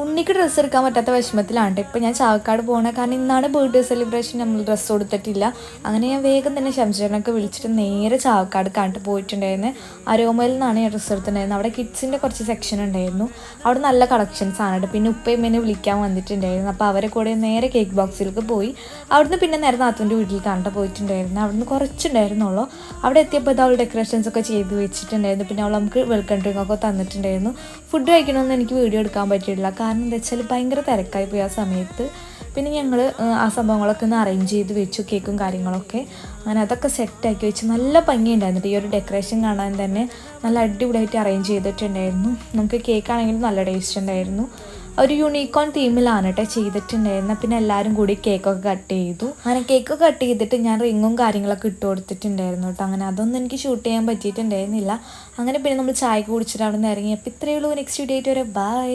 ഉണ്ണിക്ക് ഡ്രസ്സ് എടുക്കാൻ പറ്റാത്ത വിഷമത്തിലാണ് ഇപ്പോൾ ഞാൻ ചാവക്കാട് പോകണേ. കാരണം ഇന്നാണ് ബർത്ത്ഡേ സെലിബ്രേഷൻ, നമ്മൾ ഡ്രസ്സ് കൊടുത്തിട്ടില്ല. അങ്ങനെ ഞാൻ വേഗം തന്നെ ശംശേരനൊക്കെ വിളിച്ചിട്ട് നേരെ ചാവക്കാട് കണ്ടിട്ട് പോയിട്ടുണ്ടായിരുന്നു. അരോമയിൽ നിന്നാണ് ഞാൻ ഡ്രസ്സ് എടുത്തിട്ടുണ്ടായിരുന്നത്. അവിടെ കിഡ്സിൻ്റെ കുറച്ച് സെക്ഷൻ ഉണ്ടായിരുന്നു. അവിടെ നല്ല കളക്ഷൻസ് ആണ്. പിന്നെ ഉപ്പയമ്മേനെ വിളിക്കാൻ വന്നിട്ടുണ്ടായിരുന്നു. അപ്പോൾ അവരെ കൂടെ നേരെ കേക്ക് ബോക്സിലേക്ക് പോയി. അവിടുന്ന് പിന്നെ നേരെ നാത്തൂൻ്റെ വീട്ടിൽ കണ്ടിട്ട് പോയിട്ടുണ്ടായിരുന്നു. അവിടുന്ന് കുറച്ചുണ്ടായിരുന്നുള്ളൂ. അവിടെ എത്തിയപ്പോൾ ഇത് അവൾ ഡെക്കറേഷൻസ് ഒക്കെ ചെയ്ത് വെച്ചിട്ടുണ്ടായിരുന്നു. പിന്നെ അവൾ നമുക്ക് വെൽക്കം ഡ്രിങ്ക് ഒക്കെ തന്നിട്ടുണ്ടായിരുന്നു. ഫുഡ് കഴിക്കണമെന്ന് എനിക്ക് വീഡിയോ എടുക്കാൻ പറ്റിയിട്ടില്ല. കാരണം എന്താ വെച്ചാൽ ഭയങ്കര തിരക്കായി പോയി ആ സമയത്ത്. പിന്നെ ഞങ്ങൾ ആ സംഭവങ്ങളൊക്കെ ഒന്ന് അറേഞ്ച് ചെയ്ത് വെച്ചു, കേക്കും കാര്യങ്ങളൊക്കെ. അങ്ങനെ അതൊക്കെ സെറ്റാക്കി വെച്ച് നല്ല ഭംഗിയുണ്ടായിരുന്നു. ഈ ഒരു ഡെക്കറേഷൻ കാണാൻ തന്നെ നല്ല അടിപൊളിയായിട്ട് അറേഞ്ച് ചെയ്തിട്ടുണ്ടായിരുന്നു. നമുക്ക് കേക്കാണെങ്കിലും നല്ല ടേസ്റ്റ് ഉണ്ടായിരുന്നു. ഒരു യൂണിക്കോൺ തീമിലാണ് കേട്ടോ ചെയ്തിട്ടുണ്ടായിരുന്നത്. പിന്നെ എല്ലാവരും കൂടി കേക്കൊക്കെ കട്ട് ചെയ്തു. അങ്ങനെ കേക്ക് കട്ട് ചെയ്തിട്ട് ഞാൻ റിങ്ങും കാര്യങ്ങളൊക്കെ ഇട്ട് കൊടുത്തിട്ടുണ്ടായിരുന്നു കേട്ടോ. അങ്ങനെ അതൊന്നും എനിക്ക് ഷൂട്ട് ചെയ്യാൻ പറ്റിയിട്ടുണ്ടായിരുന്നില്ല. അങ്ങനെ പിന്നെ നമ്മൾ ചായ കുടിച്ചിട്ട് അവിടെ നിന്ന് ഇറങ്ങി. അപ്പോൾ ഇത്രയേ ഉള്ളൂ. നെക്സ്റ്റ് വീഡിയോ ആയിട്ട് വരെ ബൈ.